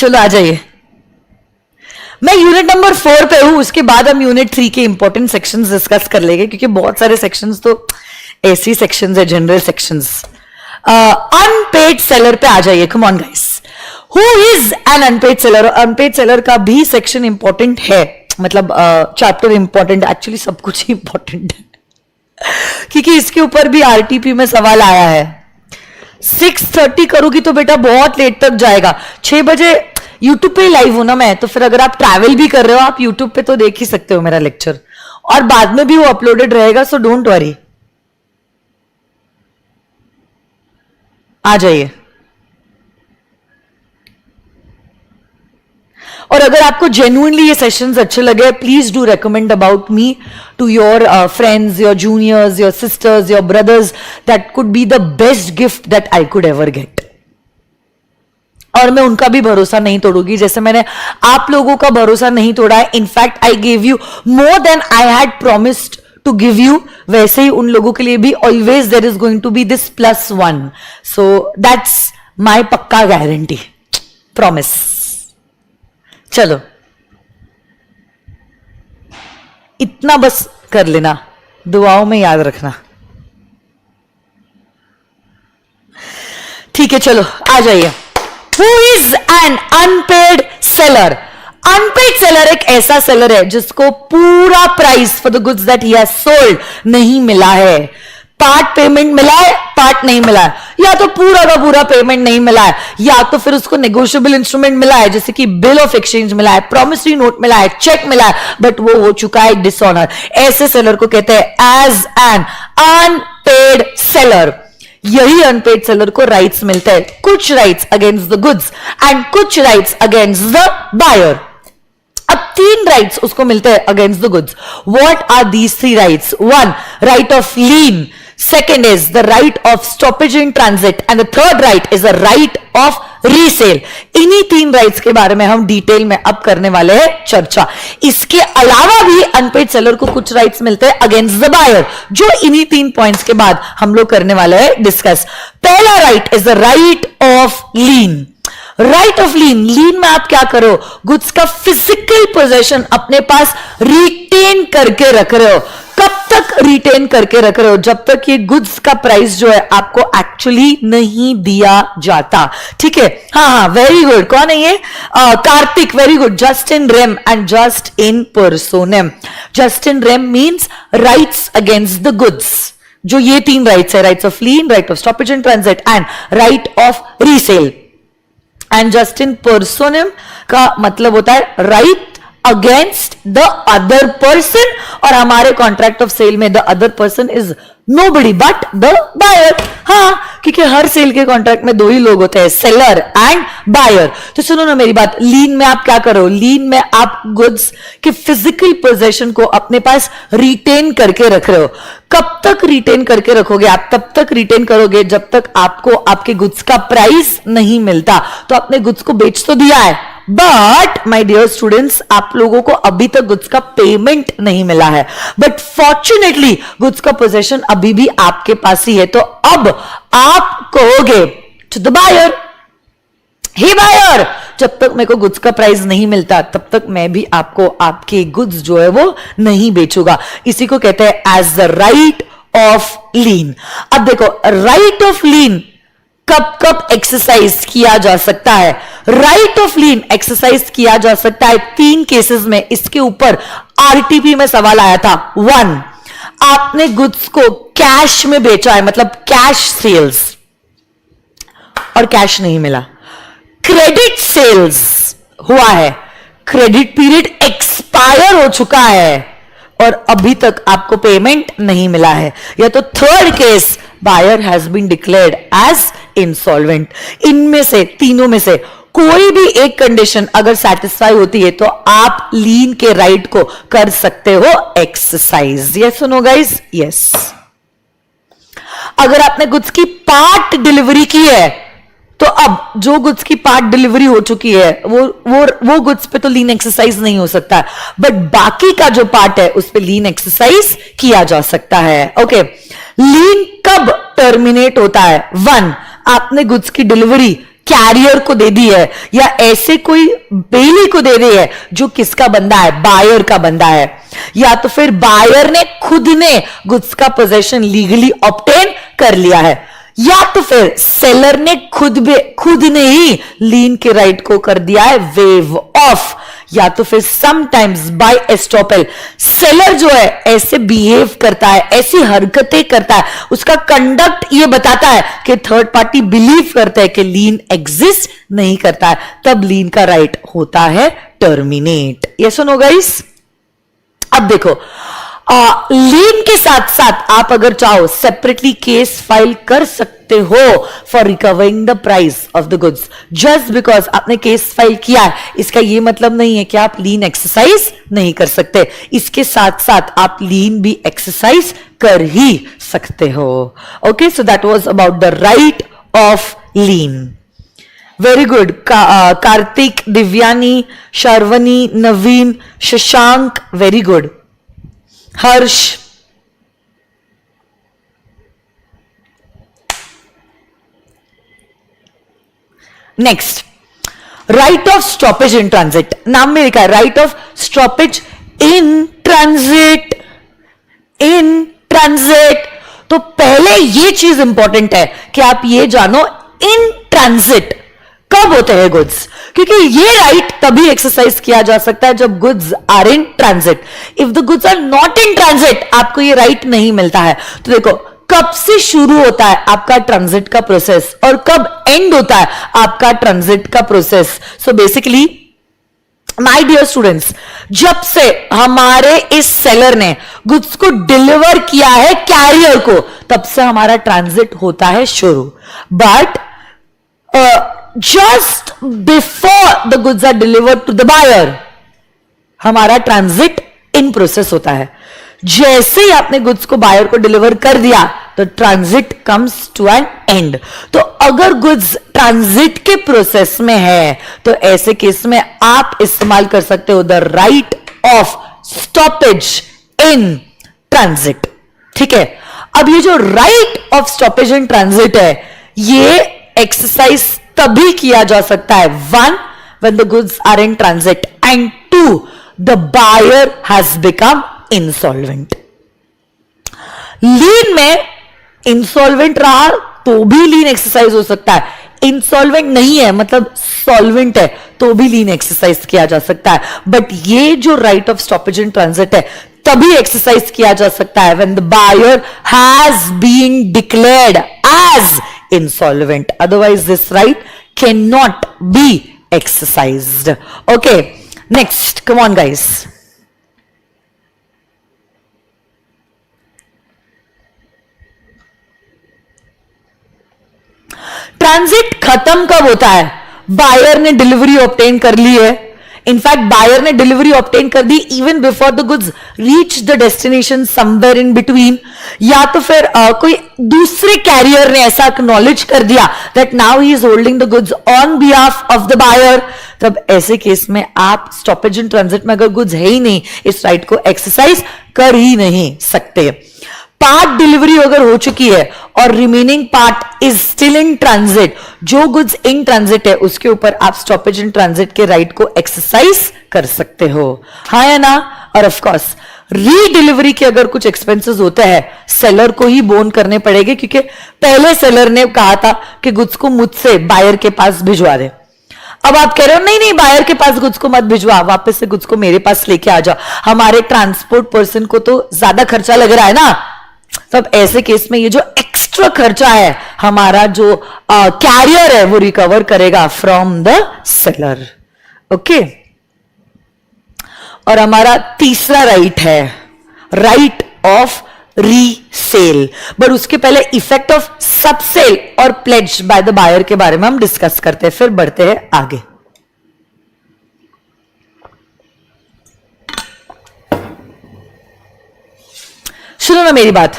चलो आ जाइए, मैं यूनिट नंबर 4 पे हूं, उसके बाद हम यूनिट 3 के इंपॉर्टेंट सेक्शंस डिस्कस कर लेंगे, क्योंकि बहुत सारे सेक्शंस तो ऐसी सेक्शंस है, जनरल सेक्शंस। अनपेड सेलर पे आ जाइए, come on guys, who is an unpaid seller? Unpaid seller का भी सेक्शन इंपॉर्टेंट है, मतलब चैप्टर इंपॉर्टेंट, एक्चुअली सब कुछ इंपॉर्टेंट है क्योंकि इसके ऊपर भी आरटीपी में सवाल आया है। 6:30 करूंगी तो बेटा बहुत लेट तक जाएगा। 6 बजे यूट्यूब पे लाइव हूं ना मैं, तो फिर अगर आप ट्रैवल भी कर रहे हो, आप यूट्यूब पे तो देख ही सकते हो मेरा लेक्चर, और बाद में भी वो अपलोडेड रहेगा, सो डोंट वरी, आ जाइए। और अगर आपको जेन्युइनली ये सेशंस अच्छे लगे, please do recommend about me to your friends, your juniors, your sisters, your brothers, that could be the best gift that I could ever get. और मैं उनका भी भरोसा नहीं तोड़ूंगी, जैसे मैंने आप लोगों का भरोसा नहीं तोड़ा है। In fact I give you more than I had promised to give you, वैसे ही उन लोगों के लिए भी always there is going to be this +1, so that's my पक्का गारंटी, प्रॉमिस। चलो इतना बस कर लेना, दुआओं में याद रखना, ठीक है? चलो आ जाइए। Who is an unpaid seller? Unpaid seller एक ऐसा सेलर है जिसको पूरा price for the goods that he has sold नहीं मिला है। पार्ट पेमेंट मिला है, पार्ट नहीं मिला है, या तो पूरा का पूरा पेमेंट नहीं मिला है, या तो फिर उसको नेगोशिएबल इंस्ट्रूमेंट मिला है, जैसे कि बिल ऑफ एक्सचेंज मिला है, प्रॉमिसरी नोट मिला है, चेक मिला है, बट वो हो चुका है डिसऑनर। ऐसे सेलर को कहते हैं एज एन अनपेड सेलर। यही अनपेड सेलर को राइट्स मिलते हैं, कुछ rights against the goods and कुछ राइट्स अगेंस्ट द बायर। अब 3 राइट्स उसको मिलते हैं against the goods. What are these 3 rights? 1, right of lien, second is the right of stoppage in transit, and the third right is the right of resale। इन्हीं 3 rights के बारे में हम detail में अब करने वाले हैं चर्चा। इसके अलावा भी अनपेड सेलर को कुछ राइट्स मिलते हैं अगेंस्ट द बायर, जो इन्हीं 3 पॉइंट्स के बाद हम लोग करने वाले हैं डिस्कस। पहला right is the right of lien. Right of lien, lien में आप क्या करो? गुड्स का फिजिकल पोजेशन अपने पास रिटेन करके रख रहे हो। कब तक रिटेन करके रख रहे हो? जब तक ये गुड्स का प्राइस जो है आपको एक्चुअली नहीं दिया जाता, ठीक है? हाँ, वेरी गुड। कौन है ये? Kartik, very good. Jus in rem and jus in personam. Jus in rem means rights against the goods, जो ये 3 राइट्स है, rights of lien, right of stoppage in transit and right of resale. And jus in personam का मतलब होता है right against the other person, और हमारे contract of sale में the other person is nobody but the buyer. हाँ, क्योंकि हर cell के कॉन्ट्रैक्ट में 2 ही लोग होते हैं, सेलर एंड बायर। तो सुनो ना मेरी बात, लीन में आप क्या करो? लीन में आप गुड्स के फिजिकल पोजेशन को अपने पास रिटेन करके रख रहे हो। कब तक रिटेन करके रखोगे आप? तब तक रिटेन करोगे जब तक आपको आपके गुड्स का प्राइस नहीं मिलता। तो आपने गुड्स को बेच तो दिया है, बट माय डियर स्टूडेंट्स, आप लोगों को अभी तक गुड्स का पेमेंट नहीं मिला है। बट फॉर्चुनेटली गुड्स का पोजेशन अभी भी आपके पास ही है। तो अब आप कहोगे to the buyer, hey buyer, जब तक मेरे को गुड्स का प्राइस नहीं मिलता तब तक मैं भी आपको आपके गुड्स जो है वो नहीं बेचूंगा। इसी को कहते हैं एज द राइट ऑफ लीन। अब देखो, राइट ऑफ लीन कब कब एक्सरसाइज किया जा सकता है? राइट ऑफ लीन एक्सरसाइज किया जा सकता है 3 केसेस में। इसके ऊपर आरटीपी में सवाल आया था। 1, आपने गुड्स को कैश में बेचा है, मतलब कैश सेल्स, और कैश नहीं मिला। क्रेडिट सेल्स हुआ है, क्रेडिट पीरियड एक्सपायर हो चुका है और अभी तक आपको पेमेंट नहीं मिला है। या तो third case, buyer has been declared as insolvent. इनमें से तीनों में से कोई भी एक कंडीशन अगर सेटिस्फाई होती है तो आप लीन के राइट को कर सकते हो एक्सरसाइज। यस सुनो गाइस, यस। अगर आपने गुड्स की पार्ट डिलीवरी की है तो अब जो गुड्स की पार्ट डिलीवरी हो चुकी है वो गुड्स पे तो लीन एक्सरसाइज नहीं हो सकता, बट बाकी का जो पार्ट है उस पे लीन एक्सरसाइज किया जा सकता है। ओके, लीन कब टर्मिनेट होता है? 1, आपने गुड्स की डिलीवरी कैरियर को दे दी है या ऐसे कोई बेली को दे दी है जो किसका बंदा है, बायर का बंदा है, या तो फिर बायर ने खुद ने गुड्स का पोजेशन लीगली ऑब्टेन कर लिया है, या तो फिर सेलर ने खुद ने ही लीन के राइट को कर दिया है वेव ऑफ, या तो फिर समटाइम्स बाय एस्टॉपेल सेलर जो है ऐसे बिहेव करता है, ऐसी हरकतें करता है, उसका कंडक्ट ये बताता है कि थर्ड पार्टी बिलीव करता है कि लीन एग्जिस्ट नहीं करता है, तब लीन का राइट होता है टर्मिनेट। ये सुनो गाइस, अब देखो लीन के साथ साथ आप अगर चाहो सेपरेटली केस फाइल कर सकते हो for recovering the price of the goods. Just because आपने केस फाइल किया है इसका ये मतलब नहीं है कि आप लीन एक्सरसाइज नहीं कर सकते, इसके साथ साथ आप लीन भी एक्सरसाइज कर ही सकते हो। Okay, so that was about the right of lien. Very good Kartik, Divyani, Sharvani, Naveen, Shashank, very good. Harsh, next right of stoppage in transit. नाम में लिखा है right of stoppage in transit, in transit. तो पहले ये चीज इंपॉर्टेंट है कि आप ये जानो इन ट्रांजिट कब होते हैं गुड्स, क्योंकि ये राइट तभी एक्सरसाइज किया जा सकता है जब goods are in transit. If the goods are not in transit आपको ये राइट नहीं मिलता है। तो देखो कब से शुरू होता है आपका ट्रांजिट का प्रोसेस और कब एंड होता है आपका ट्रांजिट का process. So basically my dear students, जब से हमारे इस सेलर ने गुड्स को डिलीवर किया है कैरियर को, तब से हमारा ट्रांजिट होता है शुरू। But just before the goods are delivered to the buyer हमारा ट्रांजिट इन प्रोसेस होता है। जैसे ही आपने गुड्स को बायर को डिलीवर कर दिया तो transit comes to an end. तो अगर गुड्स ट्रांजिट के प्रोसेस में है तो ऐसे केस में आप इस्तेमाल कर सकते हो the right of stoppage in transit. ठीक है, अब ये जो right of stoppage in transit है ये एक्सरसाइज तभी किया जा सकता है, one when the goods are in transit and two the buyer has become insolvent। लीन में इंसॉल्वेंट रहा तो भी लीन एक्सरसाइज हो सकता है, इंसॉल्वेंट नहीं है मतलब सॉल्वेंट है तो भी लीन एक्सरसाइज किया जा सकता है। बट ये जो right of stoppage in transit है तभी एक्सरसाइज किया जा सकता है when the buyer has been declared as insolvent, otherwise this right cannot be exercised। okay, next, come on guys। Transit खत्म कब होता है? बायर ने डिलीवरी ऑब्टेन कर ली है, इनफैक्ट बायर ने डिलीवरी ऑब्टेन कर दी even before the goods reach the destination somewhere in between, या तो फिर कोई दूसरे कैरियर ने ऐसा एक्नॉलेज कर दिया that now he is holding the goods on behalf of the buyer. तब ऐसे केस में आप स्टॉपेज इन ट्रांजिट में अगर गुड्स है ही नहीं इस राइट को एक्सरसाइज कर ही नहीं सकते। पार्ट डिलीवरी अगर हो चुकी है और remaining part is still in transit, जो गुड्स इन ट्रांजिट है उसके ऊपर आप स्टॉपेज इन ट्रांजिट के राइट को एक्सरसाइज कर सकते हो, हाँ या ना। और ऑफ कोर्स री डिलीवरी के अगर कुछ एक्सपेंसेस होते हैं सेलर को ही बोन करने पड़ेंगे, क्योंकि पहले सेलर ने कहा था कि गुड्स को मुझसे बायर के पास भिजवा दे। अब आप कह रहे हो नहीं नहीं बायर के पास गुड्स को मत भिजवा, वापस से गुड्स को मेरे पास लेके आ जाओ, हमारे ट्रांसपोर्ट पर्सन को तो ज्यादा खर्चा लग रहा है ना। तब ऐसे केस में ये जो एक्स्ट्रा खर्चा है हमारा जो कैरियर है वो रिकवर करेगा फ्रॉम द सेलर। ओके, और हमारा तीसरा राइट है राइट ऑफ रीसेल। बट उसके पहले इफेक्ट ऑफ सबसेल और प्लेज बाय द बायर के बारे में हम डिस्कस करते हैं, फिर बढ़ते हैं आगे। सुनो ना मेरी बात,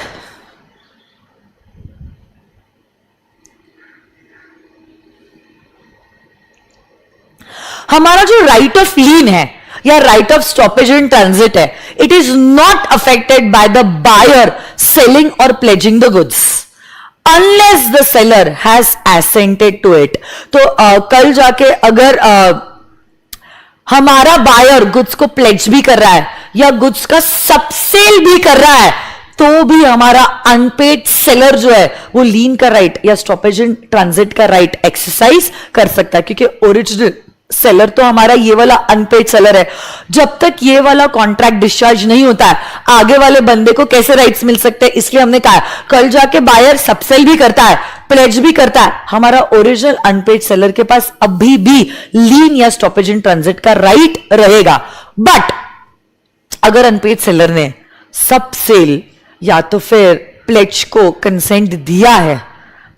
हमारा जो राइट ऑफ लीन है या right of stoppage in transit है, it is not affected by the buyer selling और pledging the goods. Unless the seller has assented to it. तो कल जाके अगर हमारा बायर गुड्स को प्लेज भी कर रहा है या गुड्स का सबसेल भी कर रहा है, तो भी हमारा अनपेड सेलर जो है वो लीन का राइट या स्टॉपेज इन ट्रांजिट का राइट एक्सरसाइज कर सकता है, क्योंकि ओरिजिनल सेलर तो हमारा ये वाला अनपेड सेलर है। जब तक ये वाला कॉन्ट्रैक्ट डिस्चार्ज नहीं होता है, आगे वाले बंदे को कैसे राइट्स मिल सकते हैं? इसलिए हमने कहा कल जाके बायर सबसेल भी करता है, प्लेज भी करता है, हमारा ओरिजिनल अनपेड सेलर के पास अभी भी लीन या स्टॉपेज इन ट्रांजिट का राइट रहेगा। बट अगर अनपेड सेलर ने सब सेल या तो फिर प्लेज को कंसेंट दिया है,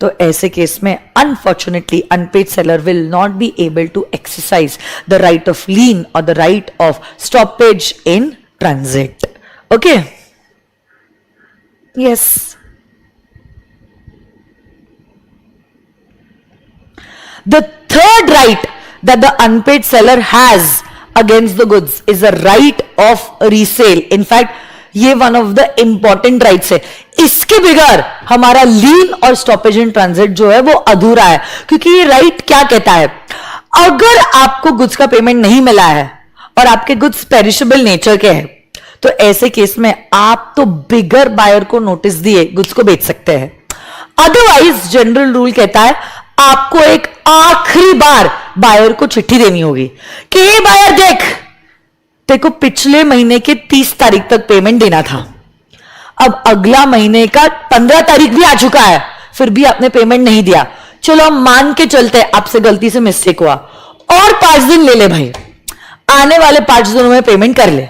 तो ऐसे केस में unfortunately unpaid seller will not be able to exercise the right of lien और the right of stoppage in transit. Okay, yes. The third right that the unpaid seller has against the goods is a right of resale. In fact, ये one of the important rights है। इसके बगैर हमारा लीन और stoppage in transit जो है वो अधूरा है, क्योंकि ये राइट क्या कहता है, अगर आपको गुड्स का पेमेंट नहीं मिला है और आपके गुड्स पेरिशेबल नेचर के हैं, तो ऐसे केस में आप तो बिगर बायर को नोटिस दिए गुड्स को बेच सकते हैं। अदरवाइज जनरल रूल कहता है आपको एक आखिरी बार बायर को चिट्ठी देनी होगी कि ये बायर देख, तेको पिछले महीने के 30 तारीख तक पेमेंट देना था, अब अगला महीने का 15 तारीख भी आ चुका है, फिर भी आपने पेमेंट नहीं दिया। चलो हम मान के चलते आपसे गलती से मिस्टेक हुआ, और 5 दिन ले ले भाई, आने वाले 5 दिनों में पेमेंट कर ले।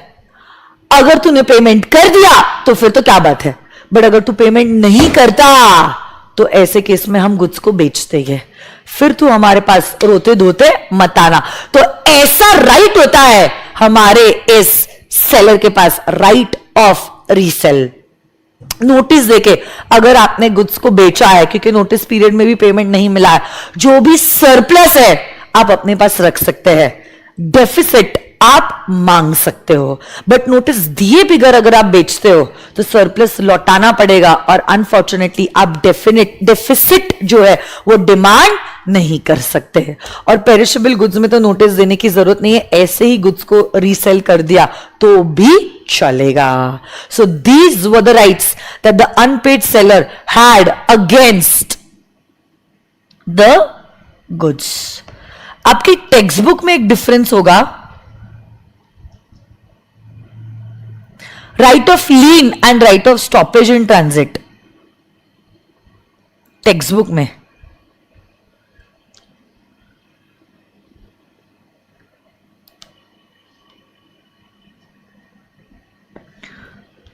अगर तूने पेमेंट कर दिया तो फिर तो क्या बात है, बट अगर तू पेमेंट नहीं करता तो ऐसे केस में हम गुड्स को बेचते हैं, फिर तू हमारे पास रोते धोते मत आना। तो ऐसा राइट होता है हमारे इस सेलर के पास, राइट ऑफ रीसेल। नोटिस देके अगर आपने गुड्स को बेचा है, क्योंकि नोटिस पीरियड में भी पेमेंट नहीं मिला है, जो भी सरप्लस है आप अपने पास रख सकते हैं, डेफिसिट आप मांग सकते हो, बट नोटिस दिए बिगर अगर आप बेचते हो तो सरप्लस लौटाना पड़ेगा, और अनफॉर्चुनेटली आप डेफिसिट जो है वो डिमांड नहीं कर सकते हैं। और पेरिशेबल गुड्स में तो नोटिस देने की जरूरत नहीं है, ऐसे ही गुड्स को रीसेल कर दिया तो भी चलेगा। So these were the rights that the unpaid seller had against the goods. आपकी टेक्स्ट बुक में एक डिफरेंस होगा, right of lien and right of stoppage in transit. Textbook में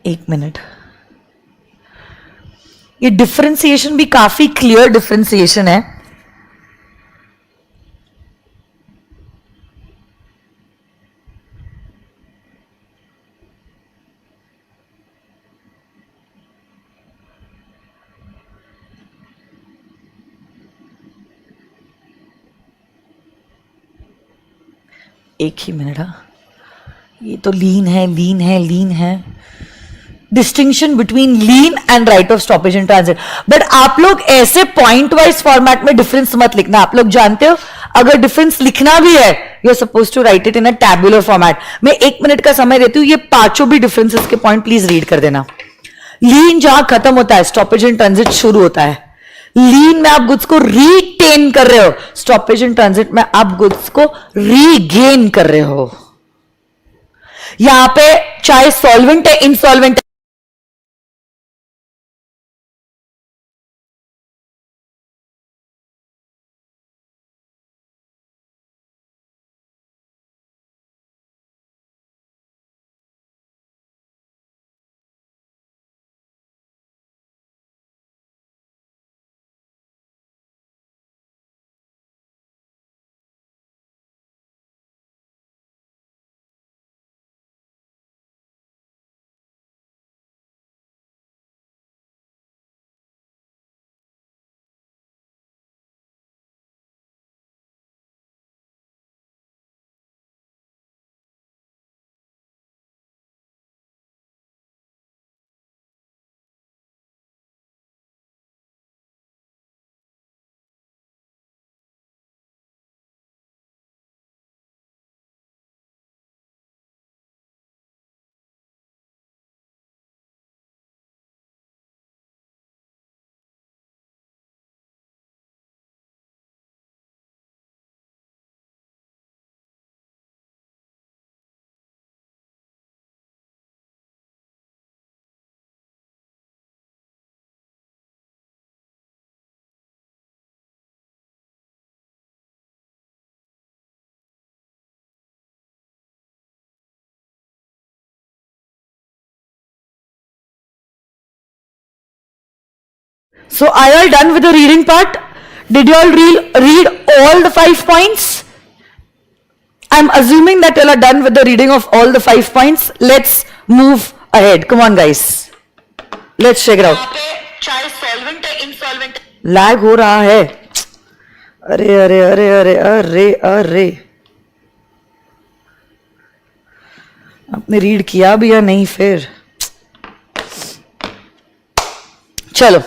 एक मिनट, ये डिफरेंशिएशन भी काफी क्लियर डिफरेंशिएशन है। एक ही मिनट, ये तो लीन है, लीन है, लीन है, distinction between lean and right of stoppage in transit. But आप लोग ऐसे पॉइंट वाइज फॉर्मेट में डिफरेंस मत लिखना। आप लोग जानते हो अगर डिफरेंस लिखना भी है, you are suppose to write it in a tabular format. मैं 1 मिनट का समय देती हूँ, ये पांचों भी डिफरेंसेस के पॉइंट प्लीज रीड कर देना। लीन जहां खत्म होता है, स्टॉपेज इन ट्रांजिट शुरू होता है। लीन में आप गुड्स को रीटेन कर रहे हो, स्टॉपेज इन ट्रांजिट में आप गुड्स को रीगेन कर रहे हो। यहां पे चाहे सॉल्वेंट है, insolvent So are you all done with the reading part? Did you all read all the 5 points? I'm assuming that you all are done with the reading of all the 5 points. Let's move ahead. Come on, guys. Let's check it out. चाहे solvent है insolvent lag हो रहा है. अरे अरे अरे अरे अरे अरे, आपने रीड किया भी या नहीं फिर? चलो,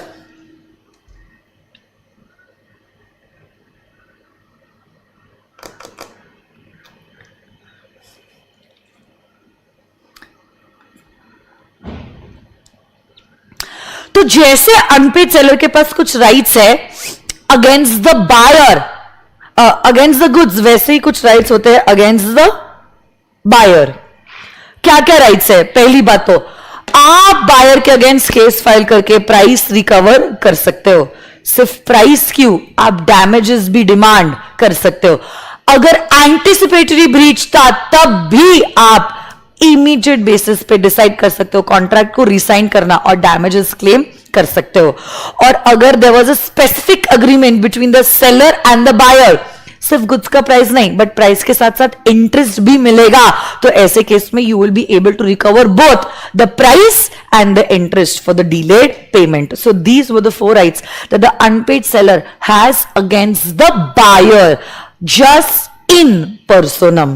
तो जैसे अनपेड सेलर के पास कुछ राइट्स है against the buyer, against the goods, वैसे ही कुछ राइट्स होते हैं अगेंस्ट द बायर. क्या क्या राइट्स है? पहली बात तो आप बायर के अगेंस्ट केस फाइल करके प्राइस रिकवर कर सकते हो. सिर्फ प्राइस क्यों, आप डैमेजेस भी डिमांड कर सकते हो. अगर एंटिसिपेटरी ब्रीच था तब भी आप इमीडिएट बेसिस पे डिसाइड कर सकते हो कॉन्ट्रैक्ट को रिसाइन करना और डैमेजेस क्लेम कर सकते हो. और अगर there was a specific agreement between the seller and the buyer, सिर्फ गुड्स का प्राइस नहीं बट प्राइस के साथ साथ इंटरेस्ट भी मिलेगा, तो ऐसे केस में you will be able to recover both the price and the interest for the delayed payment. So these were the 4 rights that the unpaid seller has against the buyer just in personam.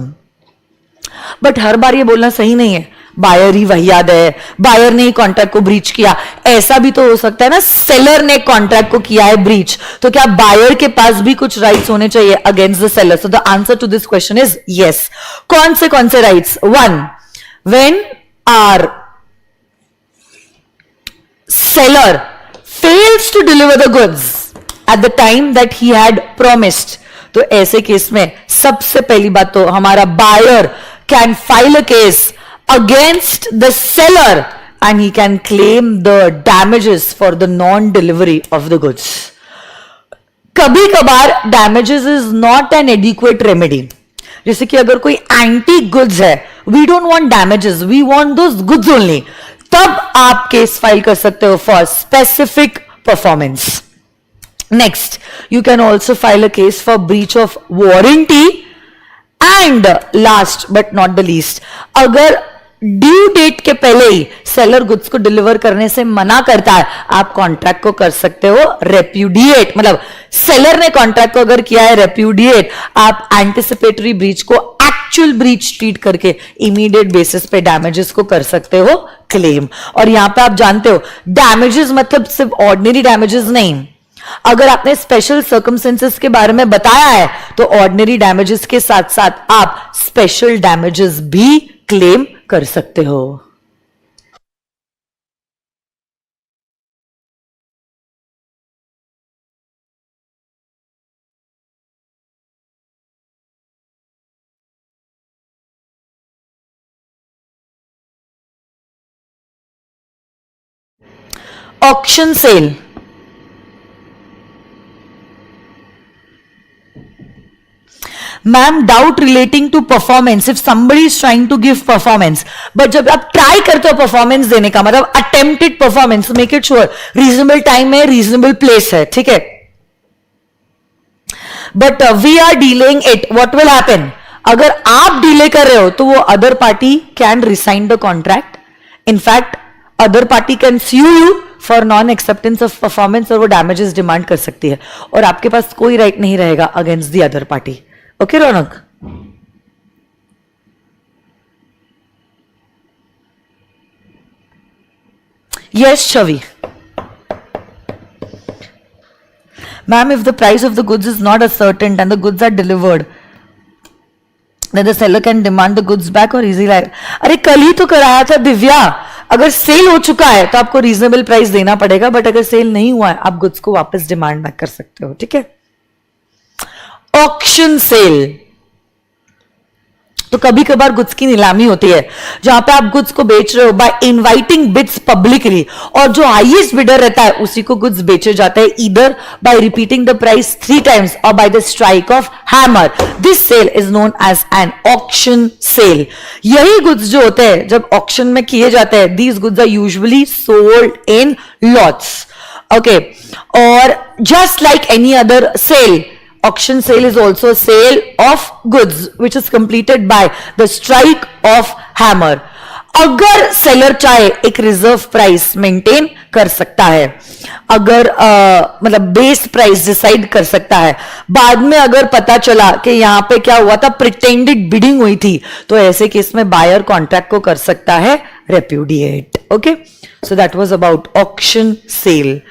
But हर बार ये बोलना सही नहीं है buyer ही वहियाद है, buyer ने ही contract को ब्रीच किया. ऐसा भी तो हो सकता है ना, सेलर ने कॉन्ट्रैक्ट को किया है ब्रीच, तो क्या बायर के पास भी कुछ राइट्स होने चाहिए against the seller? So the answer to this question is yes. कौन से rights? 1, when are seller fails to deliver the goods at the time that he had promised, तो ऐसे केस में सबसे पहली बात तो हमारा buyer can file a case against the seller and he can claim the damages for the non-delivery of the goods. कभी कभार damages is not an adequate remedy. जैसे कि अगर कोई antique goods है, we don't want damages, we want those goods only, तब आप case file कर सकते हो for specific performance. Next, you can also file a case for breach of warranty. And last but not the least, अगर due date के पहले ही seller goods को deliver करने से मना करता है, आप कॉन्ट्रैक्ट को कर सकते हो रेप्यूडिएट. मतलब सेलर ने कॉन्ट्रैक्ट को अगर किया है रेप्यूडिएट, आप एंटिसिपेटरी ब्रीच को एक्चुअल ब्रीच ट्रीट करके इमीडिएट बेसिस पे डैमेजेस को कर सकते हो क्लेम. और यहां पे आप जानते हो डैमेजेस मतलब सिर्फ ऑर्डिनरी डैमेजेस नहीं, अगर आपने स्पेशल सर्कमस्टेंसेस के बारे में बताया है तो ऑर्डिनरी डैमेजेस के साथ साथ आप स्पेशल डैमेजेस भी क्लेम कर सकते हो. Auction sale. Ma'am, doubt relating to performance. If somebody is trying to give performance, but जब आप try करते हो performance देने का मतलब attempted performance, make it sure reasonable time है, reasonable place है, ठीक है? But we are delaying it. What will happen? अगर आप डिले कर रहे हो तो वो other party can resign the contract. In fact, other party can sue you for non acceptance of performance, और वो डैमेजेस डिमांड कर सकती है और आपके पास कोई राइट नहीं रहेगा against the other party. Okay Raunak? Yes Chhavi. Ma'am, if the price of the goods is not ascertain and the goods are delivered, then the seller can demand the goods back or easy life. अरे कल ही तो कराया था दिव्या, अगर cell हो चुका है तो आपको रीजनेबल प्राइस देना पड़ेगा, बट अगर सेल नहीं हुआ है आप गुड्स को वापस डिमांड बैक कर सकते हो, ठीक है? ऑक्शन सेल, तो कभी कभार गुड्स की नीलामी होती है जहां पे आप गुड्स को बेच रहे हो बाय इनवाइटिंग बिड्स पब्लिकली, और जो हाईएस्ट बिडर रहता है उसी को गुड्स बेचे जाते हैं either by repeating the price 3 times और by the strike of hammer. This sale is known as an auction sale. यही गुड्स जो होते हैं जब ऑक्शन में किए जाते हैं, these goods are usually sold in lots. Okay, or just like any other sale, auction sale is also a sale of goods which is completed by the strike of hammer. अगर seller चाहे एक reserve price maintain कर सकता है, अगर मतलब base price decide कर सकता है, बाद में अगर पता चला कि यहां पे क्या हुआ था, प्रिटेंडेड बिडिंग हुई थी, तो ऐसे केस में बायर कॉन्ट्रैक्ट को कर सकता है repudiate. Okay, so that was about auction sale.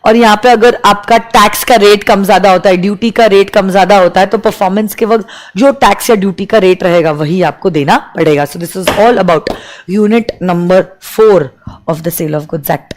और यहाँ पे अगर आपका टैक्स का रेट कम ज्यादा होता है, ड्यूटी का रेट कम ज्यादा होता है, तो परफॉर्मेंस के वक्त जो टैक्स या ड्यूटी का रेट रहेगा वही आपको देना पड़ेगा. So this is all about unit number 4 of the sale of goods act.